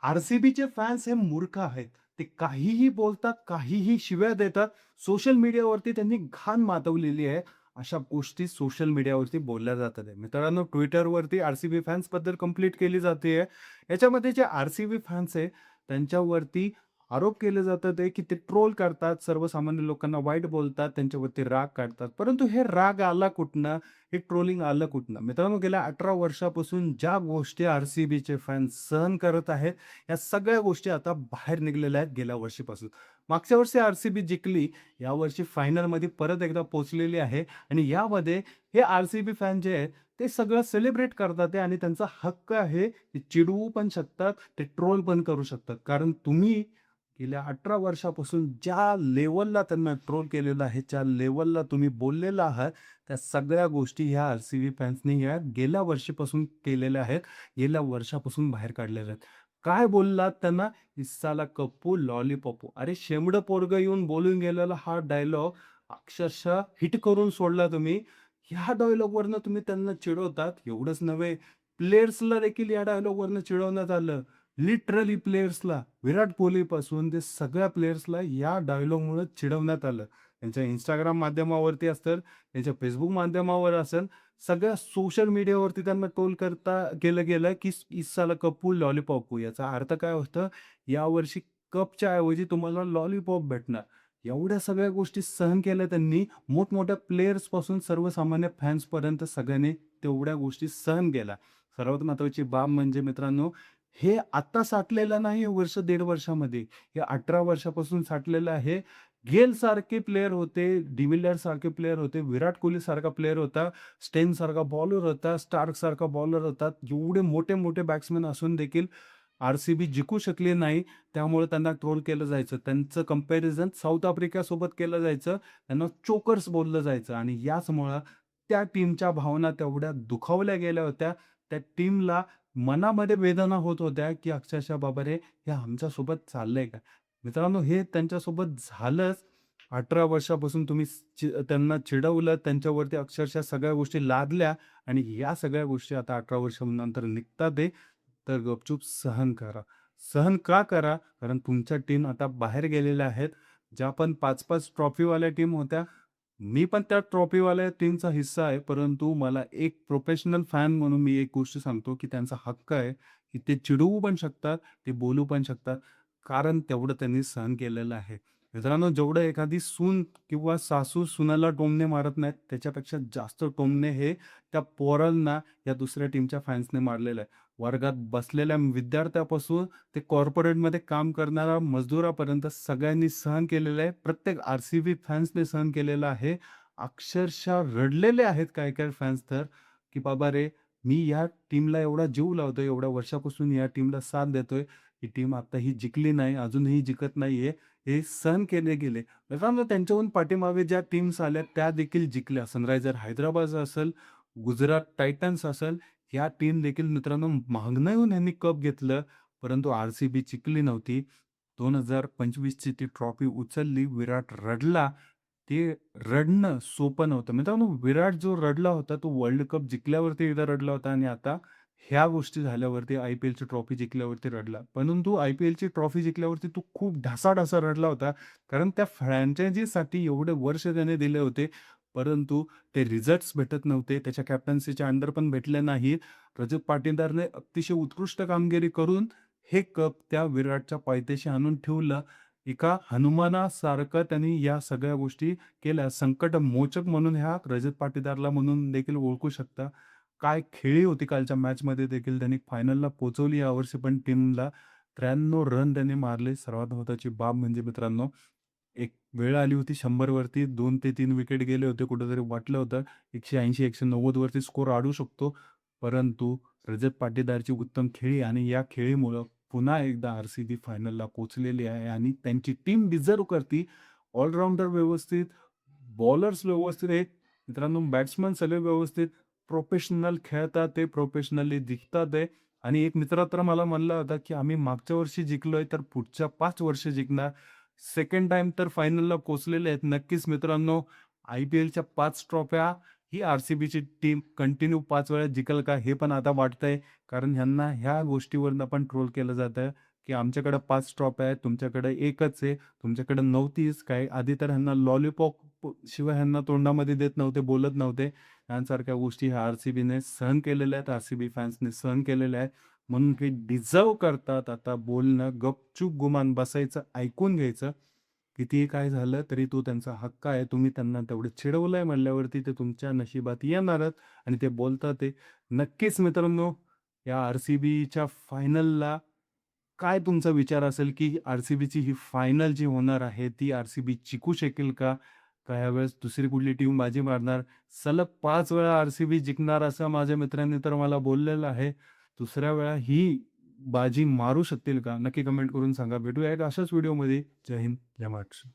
आर-सी-बीचे fans हे मूर्ख आहेत. ते काहीही बोलतात, काहीही शिव्या देतात. सोशल मीडियावरती त्यांनी घाण माजवलेली आहे. अशा गोष्टी सोशल मीडियावरती बोलल्या जातात आहे. मित्रांनो, Twitterवरती आर-सी-बी फॅन्सबद्दल कंप्लेंट केली जाते आहे. याच्यामध्ये जे आर-सी-बी फॅन्स आहे, त्यांच्यावरती आरोप केले जातात आहे, की ते ट्रोल करतात, सर्वसामान्य लोकांना वाईट बोलतात, त्यांच्यावरती राग काढतात. परंतु हे राग आला कुठनं? हे ट्रोलिंग आलं कुठनं? मित्रांनो, गेल्या 18 वर्षापासून ज्या गोष्टी आर-सी-बीचे फॅन्स सहन करत आहेत, या सगळ्या गोष्टी आता बाहेर निघालेल्या आहेत गेल्या वर्षीपासून. मागच्या वर्षी आर-सी-बी जिंकली, यावर्षी फायनलमध्ये परत एकदा पोहोचलेली आहे आणि यामध्ये हे आर-सी-बी फॅन जे आहेत, ते सगळं सेलिब्रेट करतात आहे आणि त्यांचा हक्क आहे. ते चिडवू पण शकतात, ते ट्रोल पण करू शकतात. कारण तुम्ही गेल्या 18 वर्षापासून ज्या लेव्हलला त्यांना ट्रोल केलेलं आहे, ज्या लेव्हलला तुम्ही बोललेला आहात, त्या सगळ्या गोष्टी ह्या आर-सी-बी फॅन्सनी या गेल्या वर्षीपासून केलेल्या आहेत. गेल्या वर्षापासून बाहेर काढलेल्या आहेत. काय बोललात त्यांना? "इसाला कप्पू लॉलीपॉपू." अरे शेंबडं पोरगं येऊन बोलून गेलेला हा डायलॉग अक्षरशः हिट करून सोडला तुम्ही. ह्या डायलॉगवरनं तुम्ही त्यांना चिडवतात. एवढंच नव्हे, प्लेयर्सला देखील या डायलॉगवरनं चिडवण्यात आलं. लिटरली प्लेयर्सला, विराट कोहलीपासून ते सगळ्या प्लेयर्सला या डायलॉगमुळे चिडवण्यात आलं. त्यांच्या Instagram माध्यमावरती असेल, त्यांच्या Facebook माध्यमावर असेल, सगळ्या सोशल मीडियावरती त्यांना ट्रोल केलं गेलं, की "इस साला कप्पू लॉलीपॉपू." याचा अर्थ काय होतं? यावर्षी कपच्या ऐवजी तुम्हाला लॉलीपॉप भेटणार. एवढ्या सगळ्या गोष्टी सहन केल्या त्यांनी. मोठमोठ्या प्लेयर्सपासून सर्वसामान्य फॅन्सपर्यंत सगळ्यांनी तेवढ्या गोष्टी सहन केल्या. सर्वात महत्त्वाची बाब म्हणजे मित्रांनो, हे आत्ता साठलेलं नाही वर्ष, दीड वर्षामध्ये. हे 18 वर्षापासून साठलेलं आहे. गेल सारखे प्लेयर होते, डिव्हिलियर्स सारखे प्लेयर होते, विराट कोहली सारखा प्लेयर होता, स्टेन सारखा बॉलर होता, स्टार्क सारखा बॉलर होता. एवढे मोठे-मोठे बॅट्समन असून देखील आर-सी-बी जिंकू शकली नाही. त्यामुळे त्यांना ट्रोल केलं जायचं. त्यांचं कंपॅरिझन साऊथ आफ्रिकासोबत केलं जायचं. त्यांना चोकर्स बोललं जायचं आणि याचमुळं त्या टीमच्या भावना तेवढ्या दुखावल्या गेल्या होत्या. त्या टीमला मनामध्ये वेदना होत होत्या, की अक्षरशः बाबा रे, हे आमच्यासोबत चाललंय का? मित्रांनो, हे त्यांच्यासोबत झालंच. 18 वर्षापासून तुम्ही त्यांना चिडवलं, त्यांच्यावरती अक्षरशः सगळ्या गोष्टी लादल्या आणि या सगळ्या गोष्टी आता 18 वर्षानंतर निघतात आहे, तर गपचूप सहन करा. सहन का करा? कारण तुमच्या टीम आता बाहेर गेलेल्या आहेत. ज्या पण 5-5 ट्रॉफीवाल्या टीम होत्या, मी पण त्या ट्रॉफीवाल्या टीमचा हिस्सा आहे. परंतु मला एक प्रोफेशनल फॅन म्हणून मी एक गोष्ट सांगतो, की त्यांचा हक्क आहे, की ते चिडवू पण शकतात, ते बोलू पण शकतात. कारण तेवढं त्यांनी सहन केलेलं आहे. मित्रांनो, जेवढं एखादी सून किंवा सासू सुनाला टोमणे मारत नाहीत, त्याच्यापेक्षा जास्त टोमणे हे त्या पोरांना या दुसऱ्या टीमच्या फॅन्सने मारलेलं आहे. वर्गात बसलेल्या विद्यार्थ्यापासून ते कॉर्पोरेटमध्ये काम करणाऱ्या मजदुरापर्यंत सगळ्यांनी सहन केलेलं आहे. प्रत्येक आर-सी-बी फॅन्सने सहन केलेलं आहे. अक्षरशः रडलेले आहेत काही-काही फॅन्स तर, की "बाबा रे, मी या टीमला एवढा जीव लावतोय, एवढ्या वर्षापासून या टीमला साथ देतोय. ही टीम आताही जिंकली नाही, अजूनही जिंकत नाहीये." हे सहन केले गेले. मित्रांनो, त्यांच्याहून पाठीमागे ज्या टीम्स आल्या त्या देखील जिंकल्या. सनरायझर हैदराबाद असेल, गुजरात टायटन्स असेल, ह्या टीम देखील मित्रांनो मागणं येऊन ह्यांनी कप घेतलं. परंतु आर-सी-बी जिंकली नव्हती. 2025 ची ती ट्रॉफी उचलली. विराट रडला. ते रडणं सोपं नव्हतं. मित्रांनो, विराट जो रडला होता, तो वर्ल्ड कप जिंकल्यावरती एकदा रडला होता आणि आता ह्या गोष्टी झाल्यावरती आय-पी-एलची ट्रॉफी जिंकल्यावरती रडला. परंतु आय-पी-एलची ट्रॉफी जिंकल्यावरती तो खूप ढासाढासा रडला होता. कारण त्या फ्रँचायझीसाठी एवढे वर्ष त्याने दिले होते. परंतु ते रिझल्ट्स भेटत नव्हते. त्याच्या कॅप्टन्सीच्या अंडर पण भेटले नाहीत. रजत पाटीदारने अतिशय उत्कृष्ट कामगिरी करून हे कप त्या विराटच्या पायथ्याशी आणून ठेवलं. एका हनुमानासारखं त्यांनी या सगळ्या गोष्टी केल्या. संकटमोचक म्हणून ह्या रजत पाटीदारला म्हणून देखील ओळखू शकता. काय खेळी होती कालच्या मॅचमध्ये देखील त्यांनी फायनलला पोहोचवली यावर्षी पण टीमला. 93 रन त्यांनी मारले. सर्वात महत्त्वाची बाब म्हणजे मित्रांनो, एक वेळ आली होती 100 वरती 2 ते 3 विकेट गेले होते. कुठेतरी वाटलं होतं 180-190 वरती स्कोर अडू शकतो. परंतु रजत पाटीदारची उत्तम खेळी आणि या खेळीमुळं पुन्हा एकदा आर-सी-बी फायनलला पोहोचलेली आहे आणि त्यांची टीम डिझर्व्ह करती. ऑलराउंडर व्यवस्थित, बॉलर्स व्यवस्थित आहेत. मित्रांनो, बॅट्समन सगळे व्यवस्थित, प्रोफेशनल खेळतात ते, प्रोफेशनली दिसतात आहे आणि एक मित्र तर मला म्हणला होता, की "आम्ही मागच्या वर्षी जिंकलोय, तर पुढच्या 5 वर्ष जिंकणार." सेकंड टाईम तर फायनलला पोहोचलेले आहेत. नक्कीच मित्रांनो, आय-पी-एलच्या 5 ट्रॉफ्या ही आर-सी-बीची टीम कंटिन्यू 5 वेळा जिंकेल का? हे पण आता वाटतंय. कारण ह्यांना ह्या गोष्टीवरनं पण ट्रोल केलं जातं, की आमच्याकडे 5 ट्रॉफ्या आहेत, तुमच्याकडे 1च आहे, तुमच्याकडे नव्हतीच काय. आधी तर ह्यांना लॉलीपॉप शिवाय ह्यांना तोंडामध्ये देत नव्हते, बोलत नव्हते. यांसारख्या गोष्टी ह्या आर-सी-बीने सहन केलेल्या आहेत, आर-सी-बी फॅन्सने सहन केलेल्या आहेत. म्हणून हे डिझर्व्ह करतात आता बोलणं, गपचूप गुमान बसायचं, ऐकून घ्यायचं. कितीही काय झालं तरी तो त्यांचा हक्क आहे. तुम्ही त्यांना तेवढं चिडवलंय म्हणल्यावरती ते तुमच्या नशिबात येणारच आणि ते बोलतात ते. नक्कीच मित्रांनो, या आर-सी-बीच्या फायनलला काय तुमचा विचार असेल, की आर-सी-बीची ही फायनल जी होणार आहे, ती आर-सी-बी जिंकू शकेल का? का यावेळेस दुसरी कुठली टीम बाजी मारणार? सलग 5 वेळा आर-सी-बी जिंकणार असं माझ्या मित्रांनी तर मला बोललेलं आहे. दुसऱ्या वेळा ही बाजी मारू शकतील का? नक्की कमेंट करून सांगा. भेटूया एक अशाच व्हिडिओमध्ये. जय हिंद, जय महाराष्ट्र.